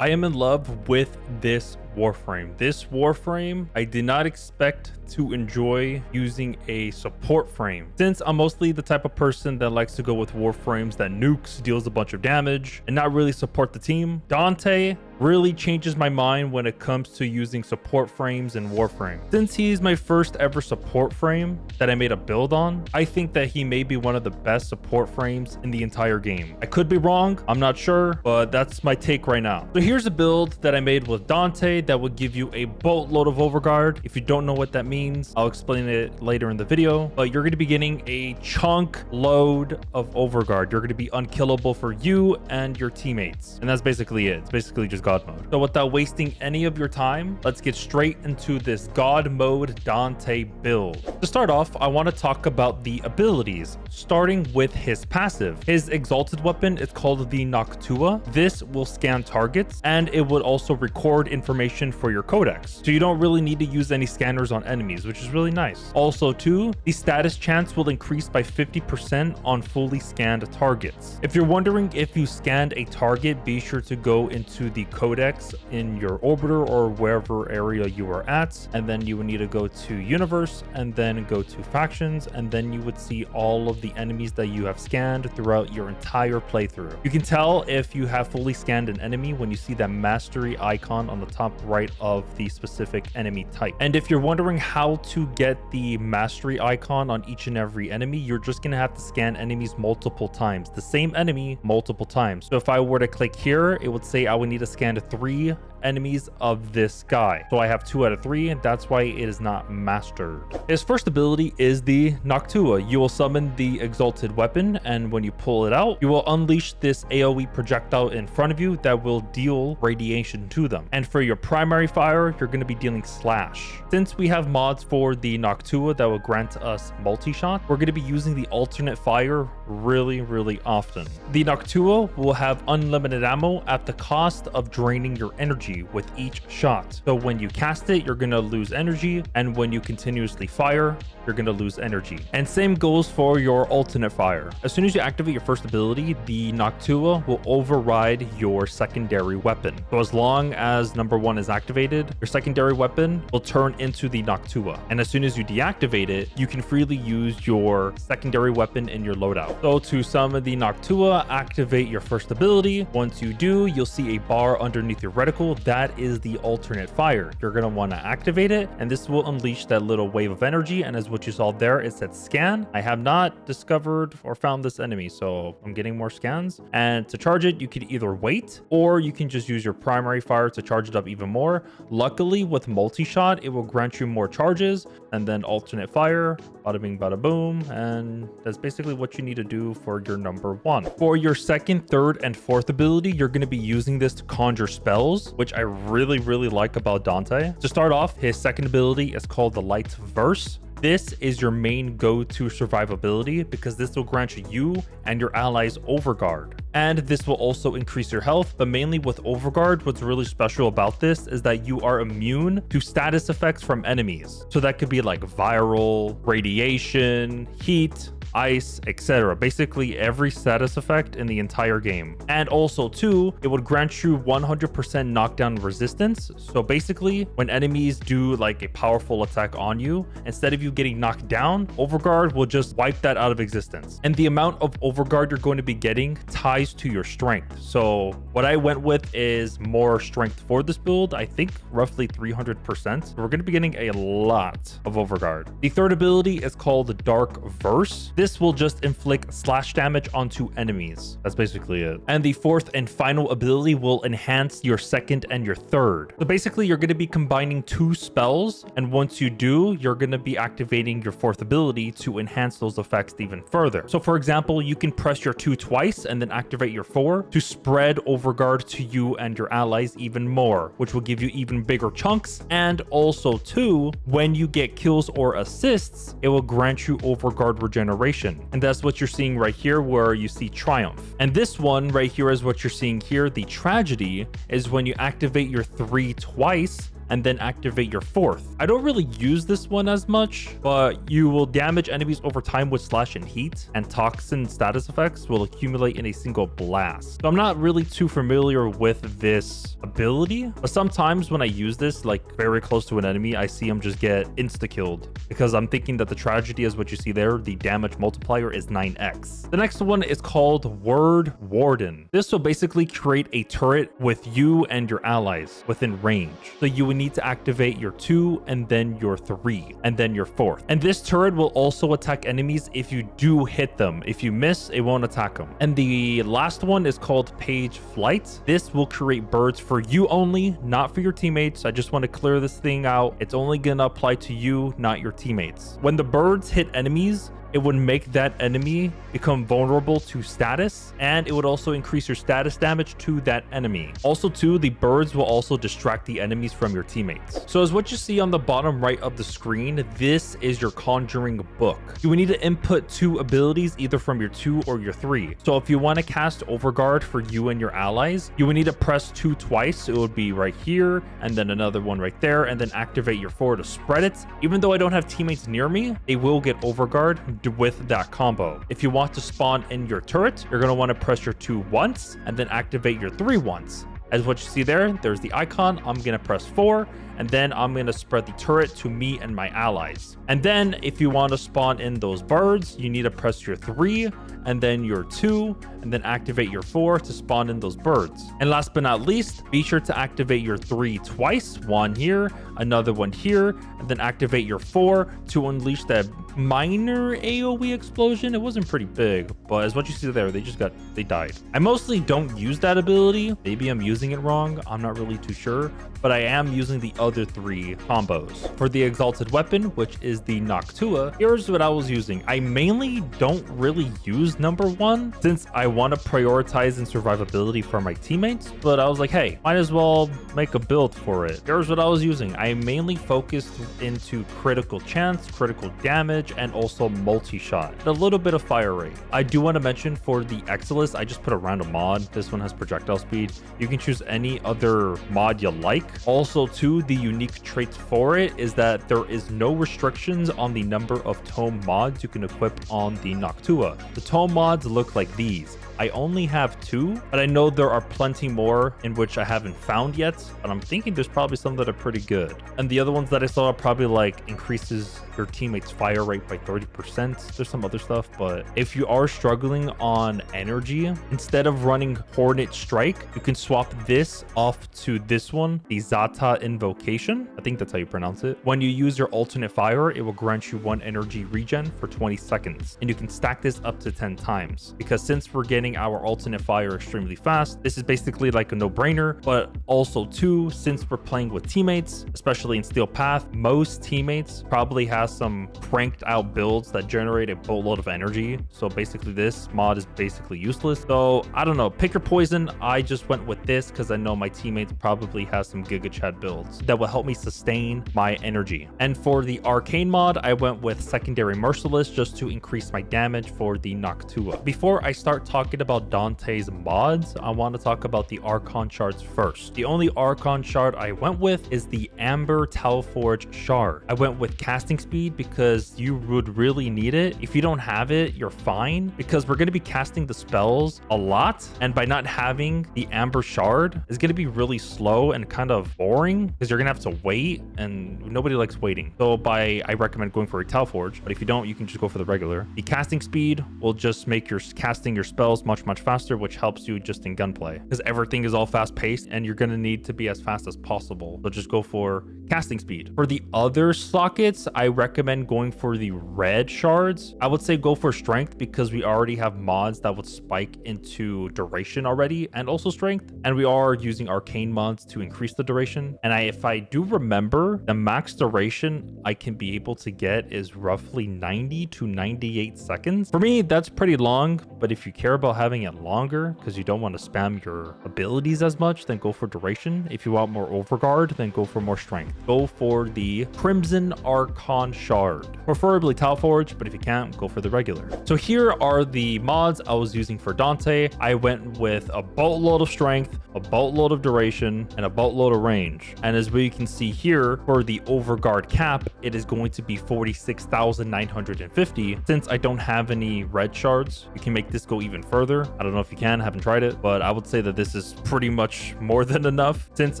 I am in love with this Warframe. This Warframe, I did not expect to enjoy using a support frame, since I'm mostly the type of person that likes to go with Warframes that nukes, deals a bunch of damage, and not really support the team. Dante really changes my mind when it comes to using support frames in Warframe. Since he's my first ever support frame that I made a build on, I think that he may be one of the best support frames in the entire game. I could be wrong, I'm not sure, but that's my take right now. So here's a build that I made with Dante that will give you a boatload of overguard. If you don't know what that means, I'll explain it later in the video, but you're going to be getting a chunk load of overguard. You're going to be unkillable for you and your teammates, and that's basically it. It's basically just God mode. So without wasting any of your time, let's get straight into this God mode Dante build. To start off, I want to talk about the abilities, starting with his passive. His Exalted weapon is called the Noctua. This will scan targets, and it would also record information for your codex, so you don't really need to use any scanners on enemies, which is really nice. Also too, the status chance will increase by 50% on fully scanned targets. If you're wondering if you scanned a target, be sure to go into the codex in your orbiter or wherever area you are at, and then you would need to go to universe and then go to factions, and then you would see all of the enemies that you have scanned throughout your entire playthrough. You can tell if you have fully scanned an enemy when you see that mastery icon on the top right of the specific enemy type. And if you're wondering how to get the mastery icon on each and every enemy, you're just gonna have to scan enemies multiple times, the same enemy multiple times. So if I were to click here, it would say I would need to scan 3 enemies of this guy. So I have 2 out of 3, and that's why it is not mastered. His first ability is the Noctua. You will summon the Exalted weapon, and when you pull it out, you will unleash this AoE projectile in front of you that will deal radiation to them. And for your primary fire, you're going to be dealing slash. Since we have mods for the Noctua that will grant us multi-shot, we're going to be using the alternate fire really often. The Noctua will have unlimited ammo at the cost of draining your energy with each shot. So when you cast it, you're going to lose energy, and when you continuously fire, you're going to lose energy. And same goes for your alternate fire. As soon as you activate your first ability, the Noctua will override your secondary weapon. So as long as number 1 is activated, your secondary weapon will turn into the Noctua. And as soon as you deactivate it, you can freely use your secondary weapon in your loadout. So to summon the Noctua, activate your first ability. Once you do, you'll see a bar underneath your reticle. That is the alternate fire. You're going to want to activate it, and this will unleash that little wave of energy. And as what you saw there, it said scan. I have not discovered or found this enemy, so I'm getting more scans. And to charge it, you can either wait, or you can just use your primary fire to charge it up even more. Luckily, with multi-shot, it will grant you more charges, and then alternate fire, bada bing, bada boom, and that's basically what you need to do for your number 1. For your second, third, and fourth ability, you're going to be using this to conjure spells, which I really like about Dante. To start off, his second ability is called the Light Verse. This is your main go-to survivability because this will grant you and your allies overguard. And this will also increase your health, but mainly with overguard, what's really special about this is that you are immune to status effects from enemies. So that could be like viral, radiation, heat, ice, etc. Basically every status effect in the entire game. And also too, it would grant you 100% knockdown resistance. So basically when enemies do like a powerful attack on you, instead of you getting knocked down, overguard will just wipe that out of existence. And the amount of overguard you're going to be getting ties to your strength. So what I went with is more strength for this build. I think roughly 300%. So we're going to be getting a lot of overguard. The third ability is called Dark Verse. This will just inflict slash damage onto enemies. That's basically it. And the fourth and final ability will enhance your second and your third. So basically you're going to be combining 2 spells, and once you do, you're going to be activating your fourth ability to enhance those effects even further. So for example, you can press your 2 twice and then activate your 4 to spread overguard to you and your allies even more, which will give you even bigger chunks. And also too, when you get kills or assists, it will grant you overguard regeneration. And that's what you're seeing right here, where you see Triumph. And this one right here is what you're seeing here. The Tragedy is when you activate your 3 twice, and then activate your 4th. I don't really use this one as much, but you will damage enemies over time with slash and heat, and toxin status effects will accumulate in a single blast. So I'm not really too familiar with this ability, but sometimes when I use this like very close to an enemy, I see him just get insta-killed because I'm thinking that the tragedy is what you see there. The damage multiplier is 9x. The next one is called Word Warden. This will basically create a turret with you and your allies within range. So you would need to activate your 2 and then your 3 and then your 4th. And this turret will also attack enemies if you do hit them. If you miss, it won't attack them. And the last one is called Page Flight. This will create birds for you only, not for your teammates. I just want to clear this thing out. It's only gonna apply to you, not your teammates. When the birds hit enemies, it would make that enemy become vulnerable to status, and it would also increase your status damage to that enemy. Also too, the birds will also distract the enemies from your teammates. So as what you see on the bottom right of the screen, this is your conjuring book. You will need to input 2 abilities either from your 2 or your 3. So if you want to cast Overguard for you and your allies, you will need to press 2 twice. It would be right here and then another one right there, and then activate your 4 to spread it. Even though I don't have teammates near me, they will get Overguard with that combo. If you want to spawn in your turret, you're going to want to press your 2 once and then activate your 3 once. As what you see there, there's the icon. I'm going to press 4 and then I'm going to spread the turret to me and my allies. And then if you want to spawn in those birds, you need to press your 3 and then your 2 and then activate your 4 to spawn in those birds. And last but not least, be sure to activate your 3 twice, one here, another one here, and then activate your 4 to unleash that minor AoE explosion. It wasn't pretty big, but as what you see there, they died. I mostly don't use that ability. Maybe I'm using it wrong. I'm not really too sure, but I am using the other 3 combos. For the Exalted weapon, which is the Noctua, here's what I was using. I mainly don't really use number 1 since I want to prioritize in survivability for my teammates, but I was like, hey, might as well make a build for it. Here's what I was using. I mainly focused into critical chance, critical damage, and also multi-shot. A little bit of fire rate. I do want to mention for the Exilus, I just put a random mod. This one has projectile speed. You can choose any other mod you like. Also too, the unique trait for it is that there is no restrictions on the number of tome mods you can equip on the Noctua. The tome mods look like these. I only have 2, but I know there are plenty more in which I haven't found yet, but I'm thinking there's probably some that are pretty good. And the other ones that I saw are probably like increases your teammate's fire rate by 30%. There's some other stuff, but if you are struggling on energy, instead of running Hornet Strike, you can swap this off to this one, the Zata Invocation. I think that's how you pronounce it. When you use your alternate fire, it will grant you 1 energy regen for 20 seconds. And you can stack this up to 10 times. Because since we're getting our alternate fire extremely fast, this is basically like a no-brainer. But also too, since we're playing with teammates, especially in Steel Path, most teammates probably have some cranked out builds that generate a boatload of energy. So basically this mod is basically useless. So I don't know, pick your poison. I just went with this because I know my teammates probably have some Giga Chad builds that will help me sustain my energy. And for the arcane mod, I went with secondary merciless just to increase my damage for the Noctua. Before I start talking about Dante's mods, I want to talk about the Archon Shards first. The only Archon Shard I went with is the Amber Talforge Shard. I went with casting speed because you would really need it. If you don't have it, you're fine because we're going to be casting the spells a lot, and by not having the Amber Shard is going to be really slow and kind of boring because you're going to have to wait, and nobody likes waiting. So I recommend going for a Talforge, but if you don't, you can just go for the regular. The casting speed will just make your casting your spells much faster, which helps you just in gunplay because everything is all fast paced and you're going to need to be as fast as possible. So just go for casting speed. For the other sockets, I recommend going for the red shards. I would say go for strength because we already have mods that would spike into duration already and also strength, and we are using arcane mods to increase the duration. And if I do remember, the max duration I can be able to get is roughly 90 to 98 seconds. For me, that's pretty long, but if you care about having it longer because you don't want to spam your abilities as much, then go for duration. If you want more overguard, then go for more strength. Go for the Crimson Archon Shard, preferably Talforge, but if you can't, go for the regular. So here are the mods I was using for Dante. I went with a boatload of strength, a boatload of duration, duration, and a boatload of range. And as we can see here, for the overguard cap, it is going to be 46,950. Since I don't have any red shards, you can make this go even further. I don't know if you can, I haven't tried it, but I would say that this is pretty much more than enough. Since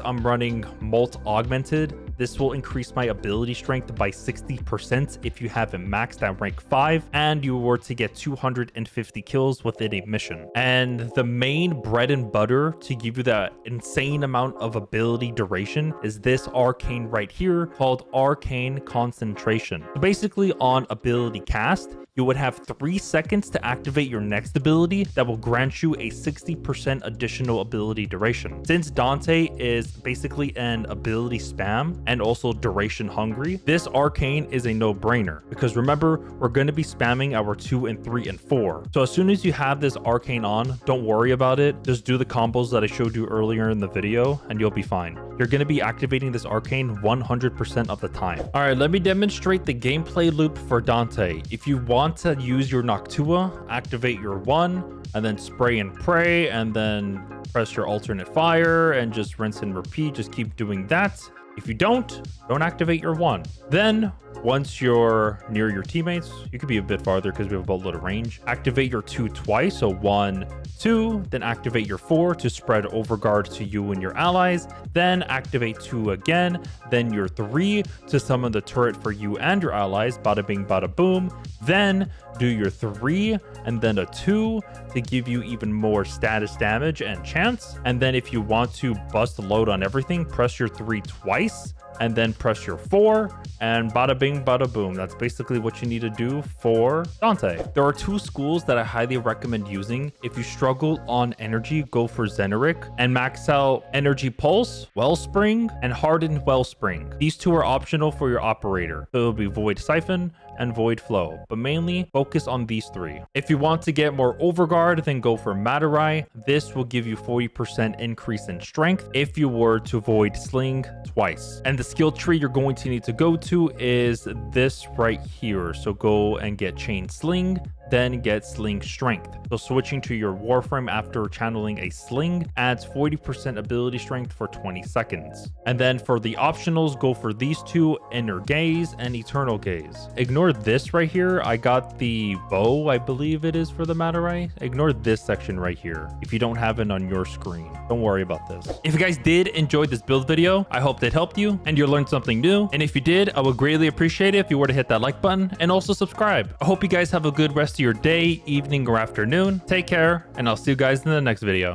I'm running Molt Augmented, this will increase my ability strength by 60% if you have it maxed at rank 5 and you were to get 250 kills within a mission. And the main bread and butter to give you that insane amount of ability duration is this arcane right here called Arcane Concentration. So basically on ability cast, you would have 3 seconds to activate your next ability that will grant you a 60% additional ability duration. Since Dante is basically an ability spam and also duration hungry, this arcane is a no-brainer because remember, we're going to be spamming our 2 and 3 and 4. So as soon as you have this arcane on, don't worry about it. Just do the combos that I showed you earlier in the video and you'll be fine. You're going to be activating this arcane 100% of the time. All right, let me demonstrate the gameplay loop for Dante. If you want to use your Noctua, activate your 1 and then spray and pray and then press your alternate fire and just rinse and repeat. Just keep doing that. If you don't activate your 1. Then once you're near your teammates, you could be a bit farther because we have a boatload of range. Activate your 2 twice, so 1, 2, then activate your 4 to spread overguard to you and your allies. Then activate 2 again, then your 3 to summon the turret for you and your allies. Bada bing, bada boom. Then do your 3 and then a 2 to give you even more status damage and chance. And then if you want to bust the load on everything, press your 3 twice and then press your 4 and bada bing, bada boom. That's basically what you need to do for Dante. There are 2 schools that I highly recommend using. If you struggle on energy, go for Zeneric and max out Energy Pulse, Wellspring, and Hardened Wellspring. These 2 are optional for your operator. So it'll be Void Siphon and Void Flow, but mainly focus on these 3. If you want to get more overguard, then go for Matarai. This will give you 40% increase in strength if you were to Void Sling twice. And the skill tree you're going to need to go to is this right here. So go and get Chain Sling, then get Sling Strength. So switching to your Warframe after channeling a Sling adds 40% ability strength for 20 seconds. And then for the optionals, go for these 2, Inner Gaze and Eternal Gaze. Ignore this right here. I got the bow, I believe it is for the Matarai. Ignore this section right here if you don't have it on your screen. Don't worry about this. If you guys did enjoy this build video, I hope that helped you and you learned something new. And if you did, I would greatly appreciate it if you were to hit that like button and also subscribe. I hope you guys have a good rest of your day, evening, or afternoon. Take care, and I'll see you guys in the next video.